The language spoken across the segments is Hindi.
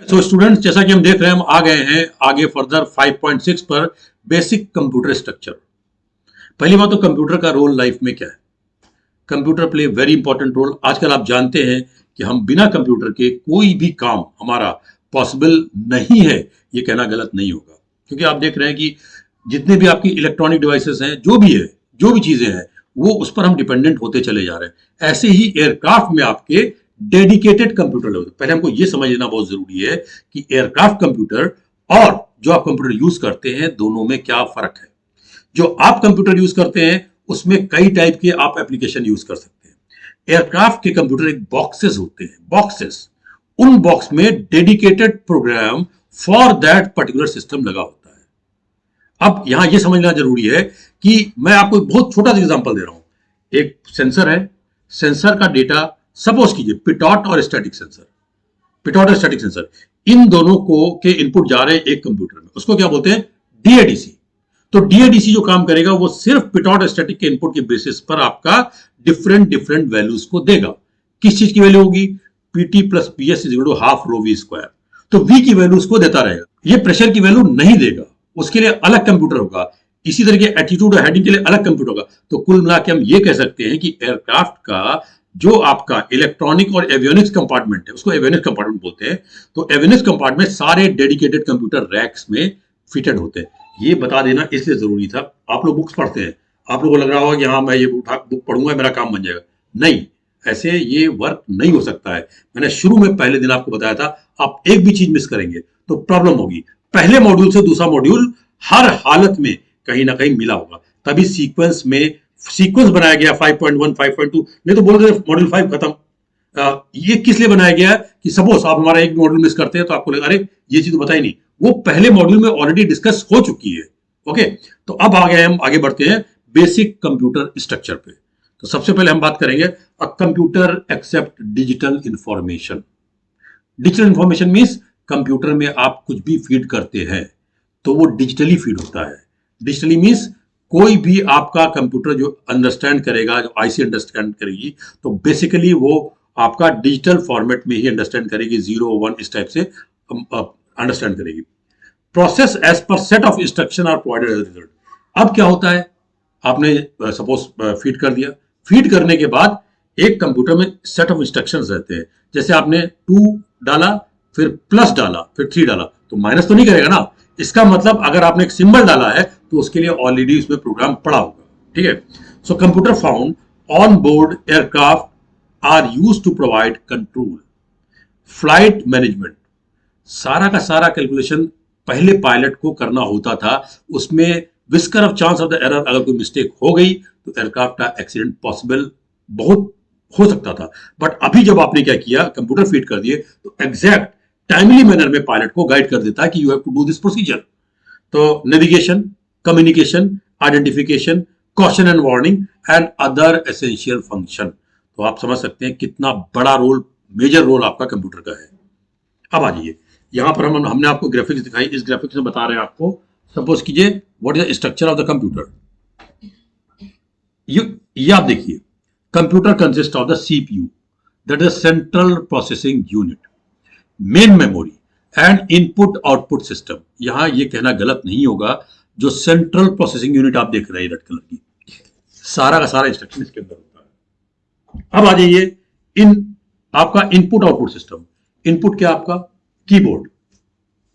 सो स्टूडेंट्स, जैसा कि हम देख रहे हैं, हम आ गए हैं आगे फर्दर 5.6 पर, बेसिक कंप्यूटर स्ट्रक्चर। पहली बात तो कंप्यूटर का रोल लाइफ में क्या है। Computer play very important role. आजकल आप जानते हैं कि हम बिना कंप्यूटर के कोई भी काम हमारा पॉसिबल नहीं है। ये कहना गलत नहीं होगा, क्योंकि आप देख रहे हैं कि जितने भी आपकी इलेक्ट्रॉनिक डिवाइसेस हैं, जो भी है, जो भी चीजें हैं, वो उस पर हम डिपेंडेंट होते चले जा रहे हैं। ऐसे ही एयरक्राफ्ट में आपके डेडिकेटेड कंप्यूटर होते हैं। पहले हमको ये समझ लेना बहुत जरूरी है कि एयरक्राफ्ट कंप्यूटर और जो आप कंप्यूटर यूज करते हैं, दोनों में क्या फर्क है। जो आप कंप्यूटर यूज करते हैं उसमें कई टाइप के आप एप्लीकेशन यूज कर सकते हैं। एयरक्राफ्ट के कंप्यूटर एक बॉक्सेस होते हैं, बॉक्सेस। उन बॉक्स में dedicated program for that particular system लगा होता है। अब यहां यह समझना जरूरी है कि मैं आपको एक बहुत छोटा सा एग्जांपल दे रहा हूं। एक सेंसर है, सेंसर का डेटा, सपोज कीजिए पिटॉट और स्टैटिक सेंसर, पिटॉट और स्टैटिक सेंसर, इन दोनों को के इनपुट जा रहे हैं एक कंप्यूटर में। उसको क्या बोलते हैं? डीएडीसी। तो डीएडीसी जो काम करेगा वो सिर्फ पिटॉट और स्टैटिक के इनपुट के बेसिस पर आपका डिफरेंट डिफरेंट वैल्यूज को देगा। किस चीज की वैल्यू होगी? PT plus PS is equal to half rho V square. तो वी की वैल्यू उसको देता रहेगा। ये प्रेशर की वैल्यू नहीं देगा, उसके लिए अलग कंप्यूटर होगा। इसी तरह के एटीट्यूड और हेडिंग के लिए अलग कंप्यूटर होगा। तो कुल मिला के हम ये कह सकते हैं कि एयरक्राफ्ट का जो आपका इलेक्ट्रॉनिक और एवियोनिक्स कंपार्टमेंट है, उसको एवियोनिक्स कंपार्टमेंट बोलते हैं। तो एवियोनिक्स कंपार्टमेंट सारे डेडिकेटेड कंप्यूटर रैक्स में फिटेड होते हैं। ये बता देना इसलिए जरूरी था। आप लोग बुक्स पढ़ते हैं, आप लोगों को लग रहा होगा कि हाँ मैं ये बुक पढ़ूंगा मेरा काम बन जाएगा। नहीं, ऐसे ये वर्क नहीं हो सकता है। मैंने शुरू में पहले दिन आपको बताया था, आप एक भी चीज मिस करेंगे तो प्रॉब्लम होगी। पहले मॉड्यूल से दूसरा मॉड्यूल हर हालत में कहीं ना कहीं मिला होगा, तभी सीक्वेंस में सीक्वेंस बनाया गया 5.1 5.2। नहीं तो बोल रहे मॉड्यूल 5 खत्म। ये किस लिए बनाया गया कि सपोज आप हमारा एक मॉड्यूल मिस करते हैं तो आपको लगा अरे ये चीज तो बताई नहीं, वो पहले मॉड्यूल में ऑलरेडी डिस्कस हो चुकी है। ओके, तो अब हम आगे बढ़ते हैं बेसिक कंप्यूटर स्ट्रक्चर पे। तो सबसे पहले हम बात करेंगे a computer accept digital information. Digital information means computer में आप कुछ भी फीड करते हैं तो वो डिजिटली फीड होता है। डिजिटली मीन्स कोई भी आपका कंप्यूटर जो अंडरस्टैंड करेगा, जो आईसी अंडरस्टैंड करेगी, तो बेसिकली वो आपका डिजिटल फॉर्मेट में ही अंडरस्टैंड करेगी, 0 1 इस टाइप से अंडरस्टैंड करेगी। Process as per set of instruction are provided as result. अब क्या होता है, आपने सपोज फीड कर दिया, फीड करने के बाद एक कंप्यूटर में सेट ऑफ इंस्ट्रक्शंस रहते हैं। जैसे आपने 2 डाला, फिर प्लस डाला, फिर 3 डाला, तो माइनस तो नहीं करेगा ना। इसका मतलब अगर आपने एक सिंबल डाला है तो उसके लिए ऑलरेडी उसमें प्रोग्राम पड़ा होगा। ठीक है। So computer found on board aircraft are used to provide control, flight management. सारा का सारा कैलकुलेशन पहले पायलट को करना होता था। उसमें whisker of chance of the error, अगर कोई मिस्टेक हो गई तो एयरक्राफ्ट का एक्सीडेंट पॉसिबल बहुत हो सकता था। बट अभी जब आपने क्या किया, कंप्यूटर फीड कर दिए, तो एग्जैक्ट टाइमली मैनर में पायलट को गाइड कर देता है कि you have to do this procedure. तो navigation, communication, identification, caution and warning and other essential function. तो आप समझ सकते हैं कितना बड़ा रोल, मेजर रोल आपका कंप्यूटर का है। अब आ जाइए, यहां पर हमने आपको ग्राफिक्स दिखाई। इस ग्राफिक्स में बता रहे हैं आपको, सपोज कीजिए what is the structure of the computer. ये आप देखिए, computer consist of the CPU, that is central processing unit, main memory and input output system. यहां ये कहना गलत नहीं होगा, जो सेंट्रल प्रोसेसिंग यूनिट आप देख रहे हैं रेड कलर की, सारा का सारा इंस्ट्रक्शन इसके अंदर होता है। अब आ जाइए आपका इनपुट आउटपुट सिस्टम। इनपुट क्या आपका? कीबोर्ड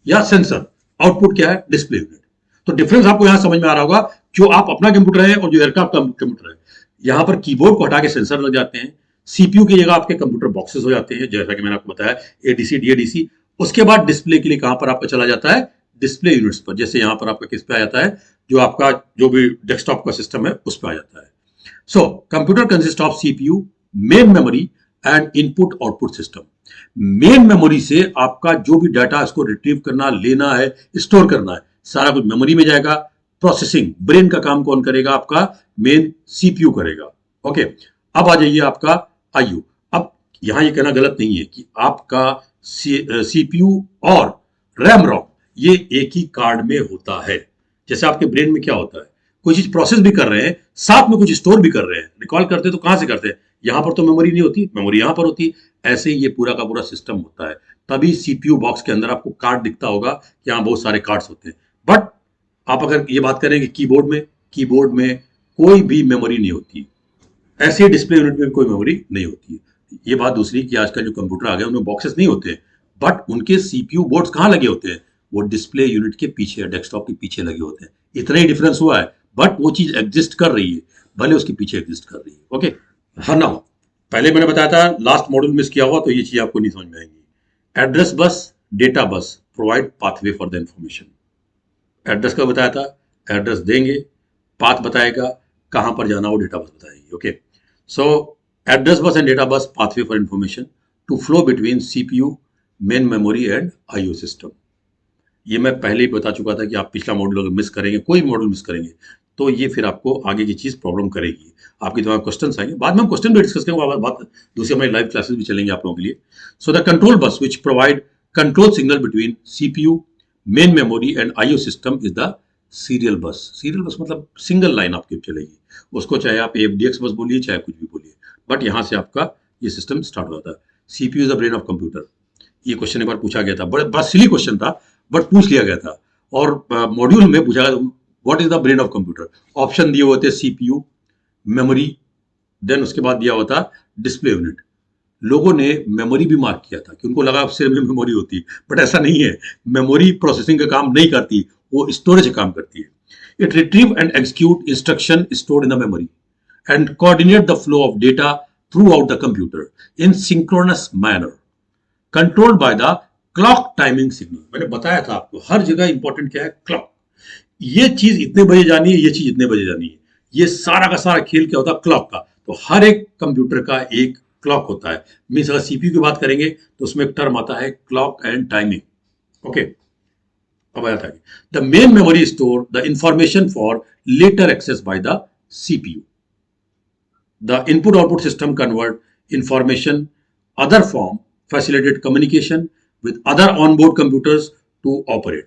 या सेंसर। आउटपुट क्या है? Display unit. तो डिफरेंस आपको यहां समझ में आ रहा होगा, जो आप अपना कंप्यूटर है और जो एयरक्राफ्ट का कंप्यूटर है। यहां पर कीबोर्ड को हटा के सेंसर लग जाते हैं, सीपीयू की जगह आपके कंप्यूटर बॉक्सेस हो जाते हैं, जैसा कि मैंने आपको बताया, एडीसी, डीएडीसी। उसके बाद डिस्प्ले के लिए कहां पर आपका चला जाता है? डिस्प्ले यूनिट्स पर। जैसे यहां पर आपका किस पे आ जाता है, जो आपका जो भी डेस्कटॉप का सिस्टम है उस पर आ जाता है। So computer consist of CPU, main memory and input output system. Main memory से आपका जो भी डाटा इसको रिट्रीव करना, लेना है, स्टोर करना है, सारा कुछ मेमोरी में जाएगा। प्रोसेसिंग, ब्रेन का काम कौन करेगा? आपका मेन सीपीयू करेगा। ओके, अब आ जाइए आपका आईओ। अब यहां ये कहना गलत नहीं है कि आपका सीपीयू और रैम रोम ये एक ही कार्ड में होता है। जैसे आपके ब्रेन में क्या होता है, कोई चीज प्रोसेस भी कर रहे हैं, साथ में कुछ स्टोर भी कर रहे हैं। रिकॉल करते हैं तो कहां से करते हैं? यहां पर तो मेमोरी नहीं होती, मेमोरी यहां पर होती है। ऐसे ही ये पूरा का पूरा सिस्टम होता है। तभी सीपीयू बॉक्स के अंदर आपको कार्ड दिखता होगा कि यहाँ बहुत सारे कार्ड्स होते हैं। बट आप अगर ये बात करें कि कीबोर्ड में कोई भी मेमोरी नहीं होती, ऐसे डिस्प्ले यूनिट में भी कोई मेमोरी नहीं होती है। ये बात दूसरी कि आजकल जो कंप्यूटर आ गए उनमें बॉक्सेस नहीं होते, बट उनके सीपीयू बोर्ड्स कहाँ लगे होते हैं, वो डिस्प्ले यूनिट के पीछे, डेस्कटॉप के पीछे लगे होते हैं। इतना ही डिफरेंस हुआ है, बट वो चीज एग्जिस्ट कर रही है, भले उसके पीछे एग्जिस्ट कर रही है। ओके, हाँ ना, पहले मैंने बताया था, लास्ट मॉड्यूल मिस किया हुआ तो ये चीज आपको नहीं समझ में आएगी। Address bus, data bus provide pathway for the information. Address का बताया था, एड्रेस देंगे, पाथ बताएगा, कहां पर जाना वो डेटा बस बताएगी। Okay, so address bus and data bus pathway for information to flow between CPU, main memory and IO system. ये मैं पहले ही बता चुका था कि आप पिछला मॉड्यूल अगर मिस करेंगे, कोई मॉड्यूल मिस करेंगे, तो ये फिर आपको आगे की चीज प्रॉब्लम करेगी, आपके दिमाग में क्वेश्चन आएंगे। बाद में हम क्वेश्चन भी डिस्कस करेंगे, बात दूसरी हमारी लाइव क्लासेस भी चलेंगे आप लोगों के लिए। So the control bus which provide control signal between CPU, main memory and IO system is the serial बस। सीरियल बस मतलब सिंगल लाइन आपकी चलेगी, उसको चाहे आप एफडीएक्स बस बोलिए चाहे कुछ भी बोलिए, बट यहां से आपका ये सिस्टम स्टार्ट होता है। CPU is the brain of computer. ये क्वेश्चन एक बार पूछा गया था, बड़ा सिली क्वेश्चन था, बट पूछ लिया गया था। और मॉड्यूल में पूछा गया what is the brain of computer. Option दिए होते सीपीयू, मेमोरी, देन उसके बाद दिया होता डिस्प्ले यूनिट। लोगों ने मेमोरी भी मार्क किया था कि उनको लगा सिर्फ मेमोरी होती है, बट ऐसा नहीं है। मेमोरी प्रोसेसिंग का काम नहीं करती, वो स्टोरेज का काम करती है। It retrieve and execute instruction stored in the memory and coordinate the flow of data through out the computer in synchronous manner controlled by the clock timing signal. मैंने बताया था आपको, हर जगह इंपॉर्टेंट क्या है, क्लॉक। ये चीज इतने बजे जानी है, ये चीज इतने बजे जानी है, ये सारा का सारा खेल क्या होता है, क्लॉक का। तो हर एक कंप्यूटर का एक क्लॉक होता है। मीन्स अगर सीपीयू की बात करेंगे तो उसमें एक टर्म आता है क्लॉक एंड टाइमिंग। ओके, अब आता है the main memory store the information for later access by the CPU. The input output system convert information other form facilitate communication with other onboard computers to operate।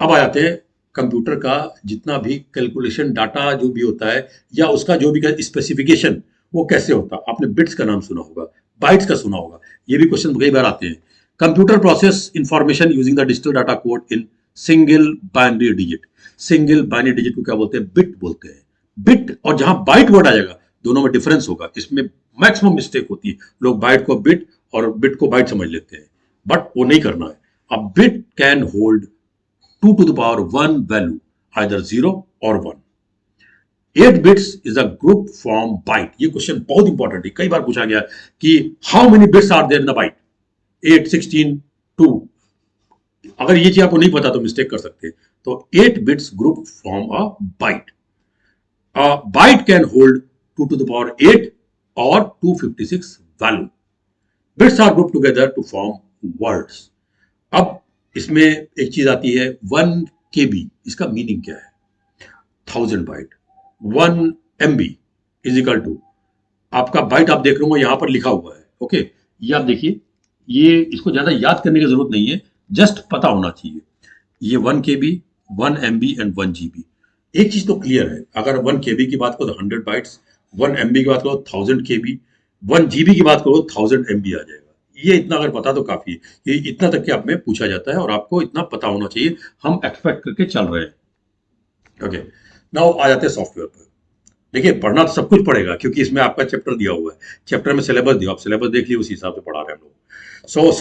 अब आ जाते हैं कंप्यूटर का जितना भी कैलकुलेशन डाटा जो भी होता है, या उसका जो भी स्पेसिफिकेशन, वो कैसे होता है। आपने बिट्स का नाम सुना होगा, बाइट्स का सुना होगा, ये भी क्वेश्चन कई बार आते हैं। Computer process information using the digital data code in single binary digit. Single binary digit को क्या बोलते हैं, बिट बोलते हैं। बिट और जहां बाइट वर्ड आ जाएगा, दोनों में डिफरेंस होगा, इसमें मैक्सिमम मिस्टेक होती है। लोग बाइट को बिट और बिट को बाइट समझ लेते हैं, बट वो नहीं करना है। A bit can hold 2 to the power 1 value, either 0 or 1। 8 bits is a group from byte। ये क्वेश्चन बहुत इंपॉर्टेंट है, कई बार पूछा गया कि how many bits are there in the byte, 8, 16, 2। अगर ये चीज आपको नहीं पता तो मिस्टेक कर सकते हैं। तो 8 bits group from a byte. A byte can hold 2 to the power 8 or 256 value। Bits are grouped together to form words। अब इसमें एक चीज आती है 1 KB, इसका मीनिंग क्या है, 1000 byte. 1 MB is equal to, आपका बाइट आप देख रहे हो यहां पर लिखा हुआ है। ओके, ये आप देखिए, ये इसको ज्यादा याद करने की जरूरत नहीं है, जस्ट पता होना चाहिए। ये 1 KB, 1 MB एंड 1 GB। एक चीज तो क्लियर है, अगर 1 KB की बात करो तो 100 बाइट्स, 1 MB की बात करो 1000 KB, 1 GB की बात करो 1000 MB आ जाएगा। ये इतना अगर पता तो काफी है, ये इतना तक के आप में पूछा जाता है और आपको इतना पता होना चाहिए, हम एक्सपेक्ट करके चल रहे हैं। ओके, नाउ आ जाते हैं सॉफ्टवेयर पर। देखिए, पढ़ना तो सब कुछ पड़ेगा क्योंकि इसमें आपका चैप्टर दिया हुआ है, चैप्टर में सिलेबस दिया, आप सिलेबस देख लीजिए, उसी हिसाब से पढ़ा रहे हैं हम लोग। So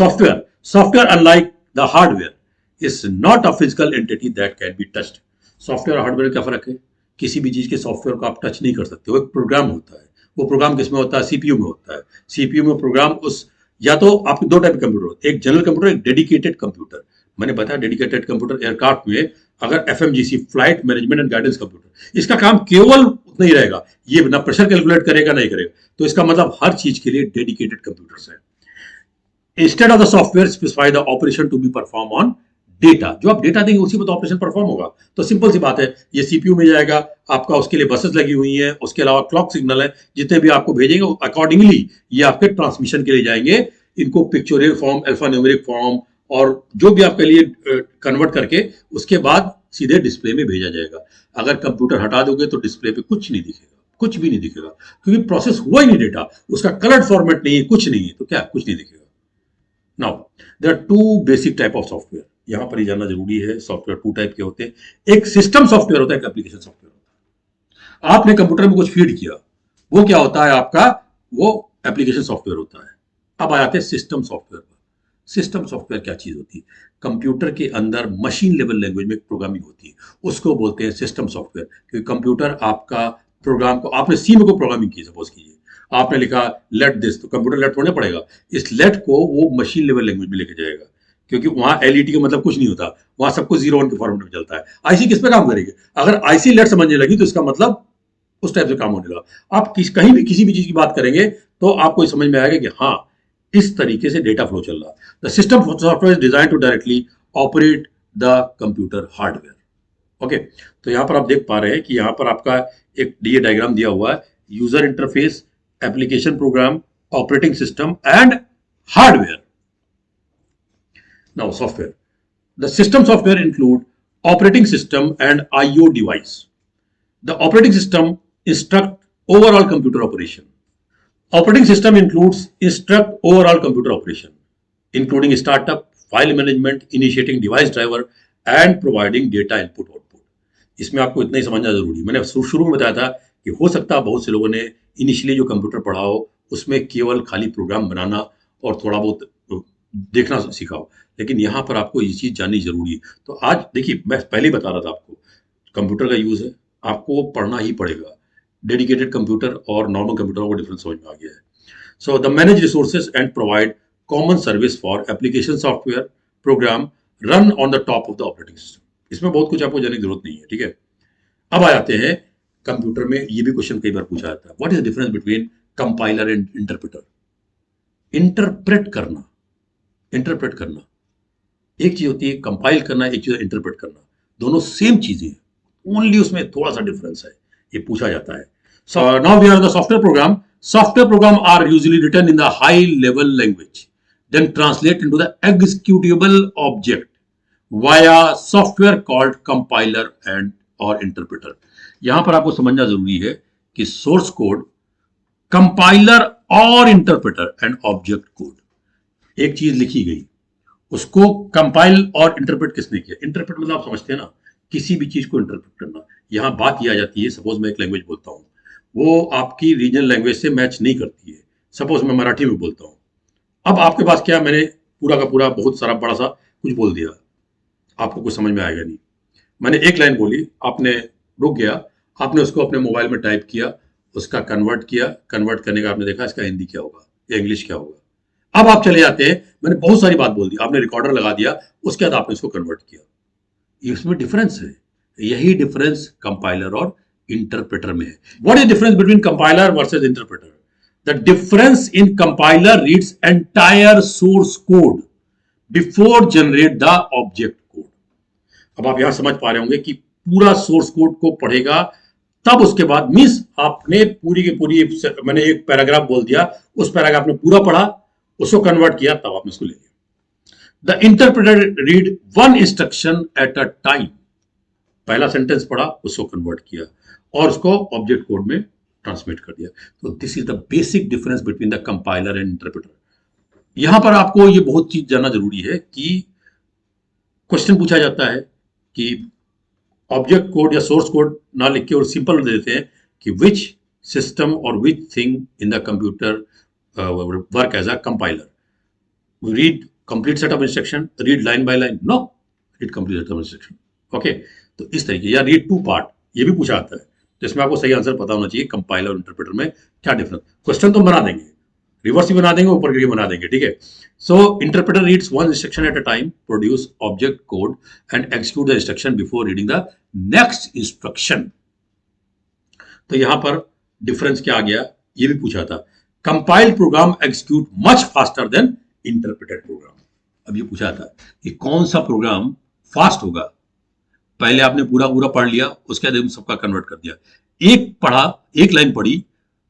software unlike the hardware is not a physical entity that can be touched. Software और हार्डवेयर क्या फर्क है, किसी भी चीज के सॉफ्टवेयर को आप टच नहीं कर सकते, वो एक प्रोग्राम होता है। वो प्रोग्राम किसमें होता है, सीपीयू में होता है। सीपीयू में प्रोग्राम उस, या तो आपके दो टाइप के कंप्यूटर होते हैं, एक जनरल कंप्यूटर, एक डेडिकेटेड कंप्यूटर। मैंने बताया डेडिकेटेड कंप्यूटर एयरक्राफ्ट में, अगर FMGC flight management and guidance computer, इसका काम केवल उतना ही रहेगा, ये ना प्रेशर कैलकुलेट करेगा नहीं करेगा। तो इसका मतलब हर चीज के लिए डेडिकेटेड कंप्यूटर्स है। Instead of the software specify the operation to be perform on data. जो आप डेटा देंगे उसी पर तो ऑपरेशन परफॉर्म होगा। तो सिंपल सी बात है, ये सीपीयू में जाएगा आपका, उसके लिए बसेस लगी हुई हैं, उसके अलावा क्लॉक सिग्नल है, जितने भी आपको भेजेंगे अकॉर्डिंगली ये आपके ट्रांसमिशन के लिए जाएंगे। इनको pictorial form, alpha numeric form और जो भी आपके लिए कन्वर्ट करके उसके बाद सीधे डिस्प्ले में भेजा जाएगा। अगर कंप्यूटर हटा दोगे तो डिस्प्ले पे कुछ नहीं दिखेगा, कुछ भी नहीं दिखेगा, क्योंकि प्रोसेस हुआ ही नहीं, डेटा उसका कलर्ड फॉर्मेट नहीं है, कुछ नहीं है, तो क्या कुछ नहीं दिखेगा। Now there are two basic type of software, यहां पर ही जानना जरूरी है। सॉफ्टवेयर टू टाइप के होते हैं, एक सिस्टम सॉफ्टवेयर होता है, एक एप्लीकेशन सॉफ्टवेयर होता है। आपने कंप्यूटर में कुछ फीड किया, वो क्या होता है आपका, वो एप्लीकेशन सॉफ्टवेयर होता है। अब आ जाते हैं सिस्टम सॉफ्टवेयर पर। सिस्टम सॉफ्टवेयर क्या चीज होती है? कंप्यूटर के अंदर मशीन लेवल लैंग्वेज में प्रोग्रामिंग होती है, उसको बोलते हैं सिस्टम सॉफ्टवेयर। क्योंकि कंप्यूटर आपका प्रोग्राम को, आपने सी में को प्रोग्रामिंग की, सपोज कीजिए आपने लिखा लेट दिस, तो कंप्यूटर लेट होना पड़ेगा, इस लेट को वो मशीन लेवल लैंग्वेज में लेके जाएगा, क्योंकि वहां एलईटी का मतलब कुछ नहीं होता, वहां सब कुछ 0 1 के फॉर्मेट में चलता है। आईसी किस पे काम करेगी? अगर आईसी लेट समझने लगी तो इसका मतलब उस टाइप से काम होने लगा। आप कहीं भी किसी भी चीज की बात करेंगे तो आपको समझ में आएगा कि हाँ, इस तरीके से डेटा फ्लो चल रहा। The system software is design to directly operate the computer hardware. Okay, तो यहां पर आप देख पा रहे हैं कि यहां पर आपका एक ये डायग्राम दिया हुआ है, user interface, application program, operating system and hardware. Now software, the system software include operating system and IO device. The operating system instruct overall computer operation. Operating system includes instruct overall computer operation, including startup, file management, initiating device driver, and providing data input output. इसमें आपको इतना ही समझना जरूरी है। मैंने शुरू में बताया था कि हो सकता है बहुत से लोगों ने इनिशियली जो कंप्यूटर पढ़ा हो उसमें केवल खाली प्रोग्राम बनाना और थोड़ा बहुत देखना सीखा हो, लेकिन यहाँ पर आपको ये चीज जाननी जरूरी है। तो आज देखिए, मैं पहले ही बता रहा था आपको, कंप्यूटर का यूज है, आपको पढ़ना ही पड़ेगा। डेडिकेटेड कंप्यूटर और नॉर्मल कंप्यूटर को डिफरेंस समझ में आ गया है। So the manage resources and provide common service for application software program run on the top of the operating system. इसमें बहुत कुछ आपको जानने की जरूरत नहीं है, ठीक है। अब आ जाते हैं कंप्यूटर में, ये भी क्वेश्चन कई बार पूछा जाता है, what is the difference between compiler and interpreter. Interpret करना, इंटरप्रेट करना एक चीज होती है, कंपाइल करना एक चीज है, इंटरप्रेट करना, दोनों सेम चीजें हैं, ओनली उसमें थोड़ा सा डिफरेंस है, ये पूछा जाता है। So now we are the software program. Software program are usually written in the high level language, then translate into the executable object via software called compiler and और इंटरप्रेटर। यहां पर आपको समझना जरूरी है कि सोर्स कोड, कंपाइलर और इंटरप्रेटर एंड ऑब्जेक्ट कोड, एक चीज लिखी गई, उसको कंपाइल और इंटरप्रेट किसने किया? इंटरप्रेट मतलब आप समझते हैं ना, किसी भी चीज को इंटरप्रेट करना। यहां बात की आ जाती है, सपोज मैं एक लैंग्वेज बोलता हूं, वो आपकी रीजनल लैंग्वेज से मैच नहीं करती है। सपोज मैं मराठी में बोलता हूं, अब आपके पास क्या, मैंने पूरा का पूरा बहुत सारा बड़ा सा कुछ बोल दिया, आपको कुछ समझ में आएगा नहीं। मैंने एक लाइन बोली, आपने रुक गया, आपने उसको अपने मोबाइल में टाइप किया, उसका कन्वर्ट किया, कन्वर्ट करने का आपने देखा इसका हिंदी क्या होगा या इंग्लिश क्या होगा। अब आप चले जाते हैं, मैंने बहुत सारी बात बोल दी, आपने रिकॉर्डर लगा दिया, उसके बाद आपने इसको कन्वर्ट किया। इसमें डिफरेंस है, यही डिफरेंस कंपाइलर और इंटरप्रेटर में है। What is difference between compiler versus interpreter? The difference in compiler reads entire source code before generate the object code. अब आप यहां समझ पा रहे होंगे कि पूरा सोर्स कोड को पढ़ेगा, तब उसके बाद मीन्स आपने पूरी की पूरी, मैंने एक पैराग्राफ बोल दिया, उस पैराग्राफ में पूरा पढ़ा, उसको कन्वर्ट किया, तब आपने उसको ले लिया। The interpreter read one instruction at a time, पहला सेंटेंस पढ़ा, उसको कन्वर्ट किया और उसको ऑब्जेक्ट कोड में ट्रांसमिट कर दिया। तो this is the basic difference between the compiler and interpreter. यहां पर आपको ये बहुत चीज जानना जरूरी है कि क्वेश्चन पूछा जाता है कि ऑब्जेक्ट कोड या सोर्स कोड ना लिख के और सिंपल दे देते हैं कि विच सिस्टम और which thing in the computer work as a compiler. Read complete set of instruction, read line by line, no, read complete set of instruction. Okay, तो इस तरीके, या रीड टू पार्ट, ये भी पूछा जाता है। तो इसमें आपको सही आंसर पता होना चाहिए कंपाइलर और इंटरप्रेटर में क्या डिफरेंस। क्वेश्चन तो बना देंगे, रिवर्स भी बना देंगे, ऊपर के भी बना देंगे, ठीक है। So interpreter reads one instruction at a time, produce object code and execute the instruction before reading the next instruction. तो यहां पर डिफरेंस क्या आ गया, ये भी पूछा था। Compiled program execute much faster than interpreted program. अब ये पूछा था कि कौन सा प्रोग्राम फास्ट होगा। पहले आपने पूरा पूरा पढ़ लिया, उसके बाद सबका कन्वर्ट कर दिया, एक पढ़ा, एक लाइन पढ़ी,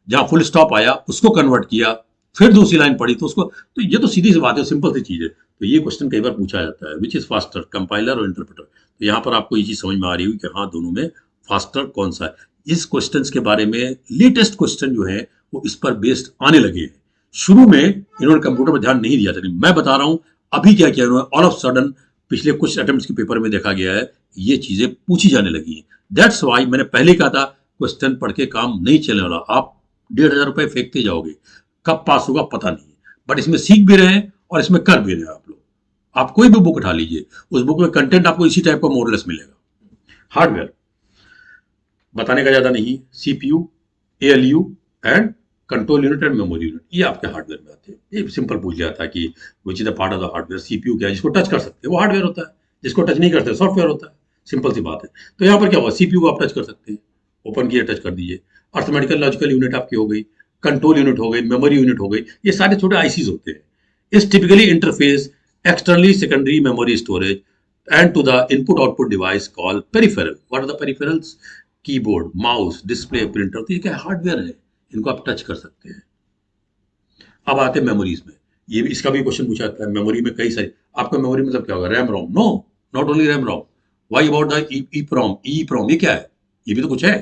जहां फुल स्टॉप आया उसको कन्वर्ट किया, फिर दूसरी लाइन पढ़ी तो उसको, तो ये तो सीधी सी बात है, सिंपल सी चीज है। तो ये क्वेश्चन कई बार पूछा जाता है, विच इज फास्टर, कंपाइलर और इंटरप्रेटर। तो यहां पर आपको ये चीज समझ में आ रही हुई कि हाँ, दोनों में फास्टर कौन सा है। इस क्वेश्चन के बारे में लेटेस्ट क्वेश्चन जो है वो इस पर बेस्ड आने लगे हैं। शुरू में इन्होंने कंप्यूटर पर ध्यान नहीं दिया था, मैं बता रहा हूं अभी क्या किया इन्होंने, ऑल ऑफ सडन पिछले कुछ अटेम्प्ट्स के पेपर में देखा गया है ये चीजें पूछी जाने लगी हैं। दैट्स वाई मैंने पहले कहा था क्वेश्चन पढ़ के काम नहीं चलने वाला, आप 1,500 रुपए फेंकते जाओगे, कब पास होगा पता नहीं है। बट इसमें सीख भी रहे हैं और इसमें कर भी रहे हैं आप लोग। आप कोई भी बुक उठा लीजिए, उस बुक में कंटेंट आपको इसी टाइप का मोरलेस मिलेगा। हार्डवेयर बताने का ज्यादा नहीं, CPU, ALU and control unit and memory unit, ये आपके हार्डवेयर में आते हैं। ये सिंपल पूछ लिया था कि which is the part of the hardware. CPU क्या है, जिसको टच कर सकते हैं वो हार्डवेयर होता है, जिसको टच नहीं करते सॉफ्टवेयर होता है, सिंपल सी बात है। तो यहाँ पर क्या हुआ, सीपीयू को आप टच कर सकते हैं, ओपन किया टच कर दीजिए। अर्थमेटिकल लॉजिकल यूनिट आपकी हो गई, कंट्रोल यूनिट हो गई, मेमोरी यूनिट हो गई, ये सारे छोटे आईसीज होते हैं। इस typically interface externally secondary memory storage and to the input output device called peripheral. What are the peripherals? Keyboard, mouse, display, printer, तो ये क्या हार्डवेयर है, इनको आप टच कर सकते हैं। अब आते हैं मेमोरीज में, ये भी इसका भी क्वेश्चन पूछा जाता है। मेमोरी में कई सारी, आपका मेमोरी मतलब क्या होगा, RAM ROM? No, not only RAM ROM. Why about the EPROM? EPROM ये क्या है, ये भी तो कुछ है।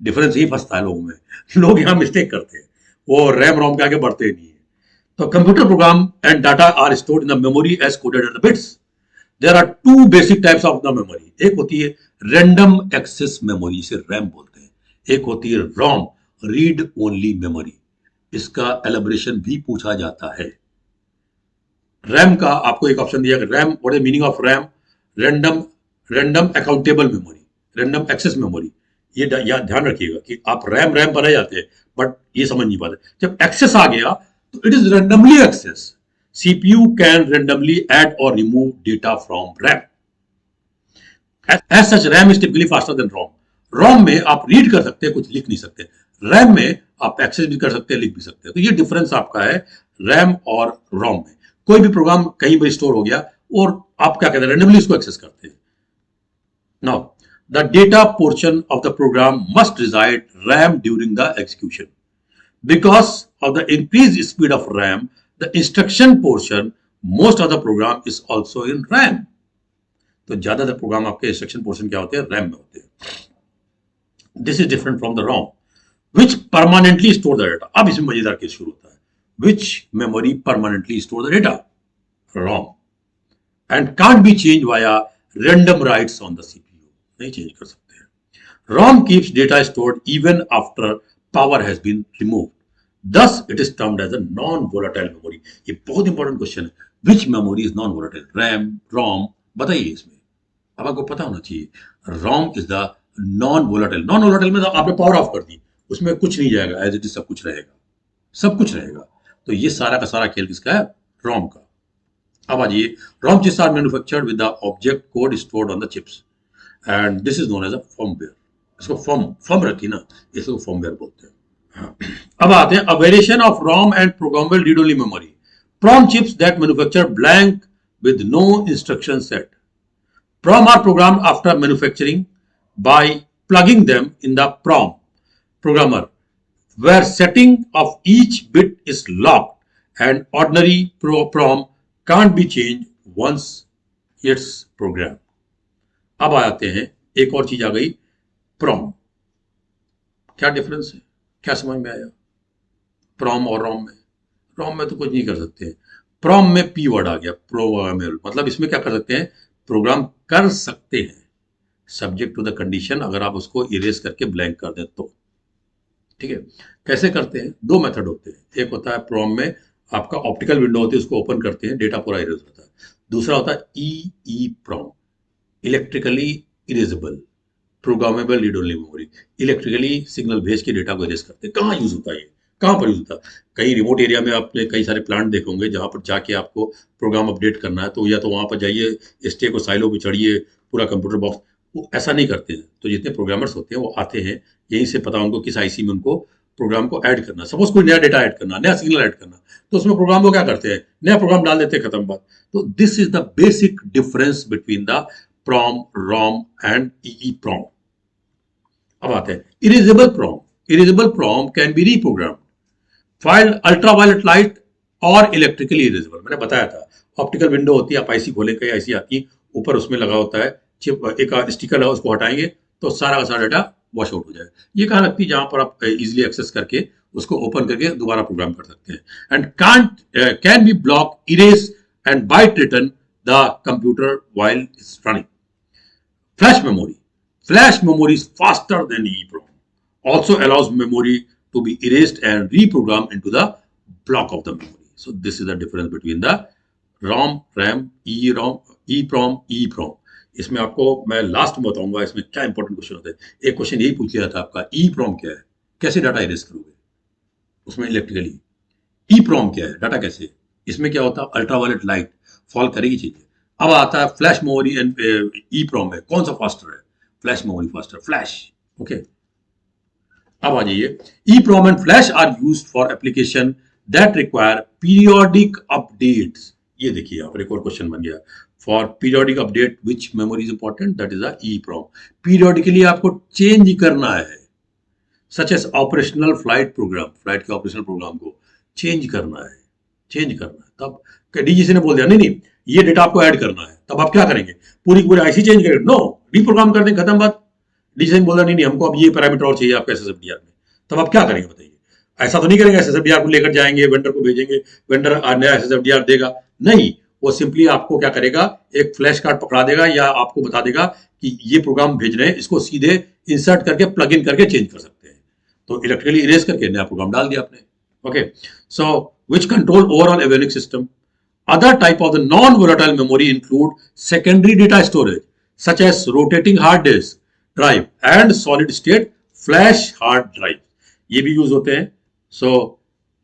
डिफरेंस यही फंसता है लोगों में, लोग यहाँ मिस्टेक करते हैं, वो रैम रोम के आगे बढ़ते नहीं है। तो computer program and data are stored in the memory as coded at the bits. There are two basic types of the memory. एक होती है random access memory, इसे रैम बोलते हैं। एक होती है ROM, रीड ओनली मेमोरी। इसका एलिब्रेशन भी पूछा जाता है। रैम का आपको एक ऑप्शन दिया, RAM, what is meaning of RAM? Random accountable memory, random access memory. ये ध्यान रखिएगा कि आप रैम पर रह जाते हैं बट ये समझ नहीं पाते। जब एक्सेस आ गया तो it is randomly access. CPU can randomly add or remove data from RAM. As such, RAM is typically faster than ROM. ROM में आप रीड कर सकते हैं, कुछ लिख नहीं सकते। RAM में आप एक्सेस भी कर सकते हैं, लिख भी सकते हैं। तो ये डिफरेंस आपका है RAM और ROM में। कोई भी प्रोग्राम कहीं पर स्टोर हो गया और आप क्या कहते हैं, रैंडमली उसको एक्सेस करते हैं। Now, the data portion of the program must reside RAM during the execution. Because of the increased speed of RAM, the instruction portion most of the program is also in RAM. तो ज्यादातर प्रोग्राम आपके इंस्ट्रक्शन पोर्शन क्या होते हैं, रैम में होते हैं। This is different from the ROM which permanently store the data. अब इसमें मजेदार केस शुरू होता है, which memory permanently store the data, ROM, and can't be change via random writes on the CPU, नहीं चेंज कर सकते हैं। ROM keeps data stored even after power has been removed, thus it is termed as a non-volatile memory. ये बहुत इंपॉर्टेंट क्वेश्चन है, which memory is non-volatile? RAM, ROM, बताइए इसमें, अब आपको पता होना चाहिए। ROM is the non-volatile. Non-volatile में तो आपने पावर ऑफ कर दी, उसमें कुछ नहीं जाएगा, एज इट इज सब कुछ रहेगा, सब कुछ रहेगा। तो ये सारा का सारा खेल किसका है, ROM का। अब आ जाइए, ROM chips are manufactured with the object code stored on the chips and this is known as a firmware. इसको फर्म रखी ना, इसको firmware बोलते हैं। अब आते हैं, a variation of ROM and programmable read-only memory. PROM chips that manufacture blank with no instruction set. PROM are programmed after manufacturing by plugging them in the PROM programmer, where setting of each bit is locked and ordinary PROM can't be changed once it's programmed. अब आते हैं, एक और चीज आ गई, PROM। क्या डिफरेंस है, क्या समझ में आया? प्रोम और रोम में, रोम में तो कुछ नहीं कर सकते हैं, प्रोम में पी वर्ड आ गया, प्रोग्रामेबल, मतलब इसमें क्या कर सकते हैं, प्रोग्राम कर सकते हैं, सब्जेक्ट टू द कंडीशन, अगर आप उसको इरेज करके ब्लैंक कर दें तो। ठीक है, कैसे करते हैं, दो मेथड होते हैं। एक होता है प्रोम में आपका ऑप्टिकल विंडो होती है, उसको ओपन करते हैं, डेटा पूरा इरेज होता है। दूसरा होता है E PROM, electrically erasable programmable read only memory, electrically signal भेज के डेटा को इरेज करते हैं। कहाँ यूज होता है ये, कहाँ पर यूज होता है? कहीं रिमोट एरिया में आपने कई सारे प्लांट देखे होंगे जहाँ पर जाके आपको प्रोग्राम अपडेट करना है, तो या तो वहाँ पर जाइए, स्टेक और साइलो पे चढ़िए, पूरा कंप्यूटर बॉक्स, वो ऐसा नहीं करते हैं। तो जितने प्रोग्रामर्स होते हैं वो आते हैं, यहीं से पता उनको किस आईसी में उनको प्रोग्राम को ऐड करना, सपोज कोई नया डेटा ऐड करना, नया सिग्नल ऐड करना, तो उसमें प्रोग्राम को क्या करते हैं, नया प्रोग्राम डाल देते हैं, खत्म बात। तो this is the basic difference between the PROM, ROM and EEPROM। अब आते हैं erasable PROM. Erasable PROM can be reprogrammed, filed ultraviolet light और इलेक्ट्रिकली इरेजेबल। मैंने बताया था, ऑप्टिकल विंडो होती है, आप आईसी खोलें, कई आईसी आती है, ऊपर उसमें लगा होता है चिप, एक स्टिकर लगा, उसको हटाएंगे तो सारा का सारा डाटा वॉश आउट हो जाएगा। ये कहाँ लगती है? जहां पर आप इजिली एक्सेस करके उसको ओपन करके दोबारा प्रोग्राम कर सकते हैं। And can be block, erase and byte return the computer while it's running. Flash memory. Flash memory is faster than EEPROM. Also allows memory to be erased and reprogrammed into the block of the memory. So this is the difference between the ROM, RAM, EEPROM, EEPROM. इसमें आपको मैं लास्ट में बताऊंगा इसमें क्या इंपॉर्टेंट क्वेश्चन होता है। एक क्वेश्चन यही पूछ लिया था आपका, EEPROM क्या है, कैसे डाटा इरेज करोगे उसमें इलेक्ट्रिकली। EEPROM क्या है, डाटा कैसे, इसमें क्या होता है, अल्ट्रावायलेट लाइट फॉल करेगी चीजें। अब आता है फ्लैश मेमोरी एंड EEPROM में कौन सा फास्टर है, flash memory faster, flash. Okay, अब आ जाइए। EEPROM and flash are used for application that require periodic updates. ये देखिए यहाँ पर एक और क्वेश्चन बन गया, for periodic update which memory is important, that is the EEPROM। Periodically आपको चेंज करना है, such as operational flight program, flight के ऑपरेशनल प्रोग्राम को चेंज करना है, तब डीजीसी ने बोल दिया नहीं ये डेटा आपको ऐड करना है, तब आप क्या करेंगे, पूरी आईसी चेंज करेंगे? नो, रीप्रोग्राम कर देंगे, खत्म बात। डीजीसी ने बोला नहीं हमको अब ये पैरामीटर और चाहिए आपका SSFDR में, तब आप क्या करेंगे बताइए? ऐसा तो नहीं करेंगे SSFDR को लेकर जाएंगे, वेंडर को भेजेंगे, वेंडर नया SSFDR देगा, नहीं, वो सिंपली आपको क्या करेगा, एक फ्लैश कार्ड पकड़ा देगा या आपको बता देगा कि ये प्रोग्राम भेज रहे हैं, इसको सीधे इंसर्ट करके प्लग इन करके चेंज कर सकते हैं। तो इलेक्ट्रिकली इरेज करके नया प्रोग्राम डाल दिया आपने। Okay, so which control overall avionics system. Other type of the non-volatile memory include secondary data storage, such as rotating hard disk drive and solid state flash hard drive. ये भी यूज होते हैं। So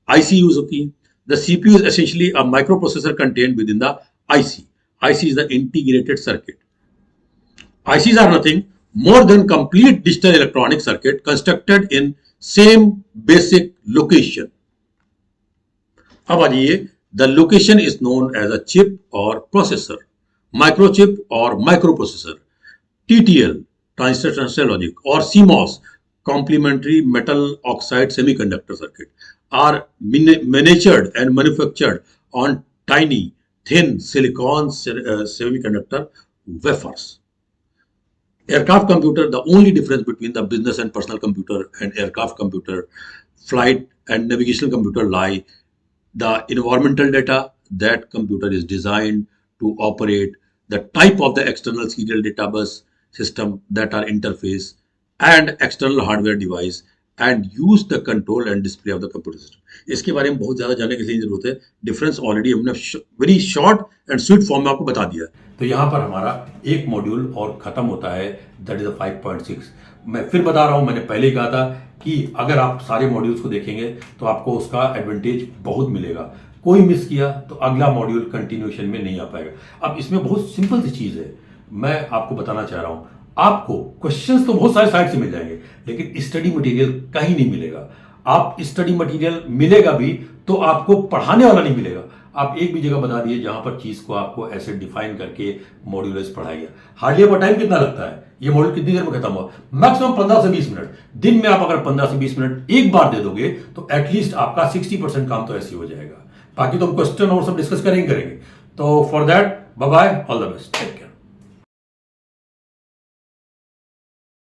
IC यूज होती है। The CPU is essentially a microprocessor contained within the IC. IC is the integrated circuit. ICs are nothing more than complete digital electronic circuit constructed in same basic location. अब आ जाइए, the location is known as a chip और प्रोसेसर, माइक्रोचिप और microprocessor, TTL transistor transistor logic और CMOS complementary metal oxide semiconductor circuit are manufactured and manufactured on tiny thin silicon semiconductor wafers. Aircraft computer, the only difference between the business and personal computer and aircraft computer, flight and navigational computer lie the environmental data that computer is designed to operate, the type of the external serial data bus system that are interface and external hardware device and use the control and display of the computer system. इसके बारे में बहुत ज्यादा जानने की जरूरत है, डिफरेंस ऑलरेडी हमने very short and sweet form में आपको बता दिया। तो यहाँ पर हमारा एक मॉड्यूल और खत्म होता है, दैट इज 5.6। मैं फिर बता रहा हूं, मैंने पहले ही कहा था कि अगर आप सारे मॉड्यूल्स को देखेंगे तो आपको उसका एडवांटेज बहुत मिलेगा। कोई मिस किया तो अगला मॉड्यूल कंटिन्यूएशन में नहीं आ पाएगा। अब इसमें बहुत सिंपल सी चीज है, मैं आपको बताना चाह रहा हूं, आपको क्वेश्चंस तो बहुत सारे साइट से मिल जाएंगे, लेकिन स्टडी मटेरियल कहीं नहीं मिलेगा। आप स्टडी मटेरियल मिलेगा भी तो आपको पढ़ाने वाला नहीं मिलेगा। आप एक भी जगह बता दिए जहां पर चीज को आपको ऐसे डिफाइन करके मॉड्यूलस पढ़ाया गया। हार्डली आपका टाइम कितना लगता है, ये मॉड्यूल कितनी देर में खत्म हुआ? मैक्सिमम 15 से 20 मिनट। दिन में आप अगर 15 से 20 मिनट एक बार दे दोगे तो एटलीस्ट आपका 60% काम तो ऐसे ही हो जाएगा। बाकी तो हम क्वेश्चन और सब डिस्कस करेंगे। तो for that bye bye, all the best, take care.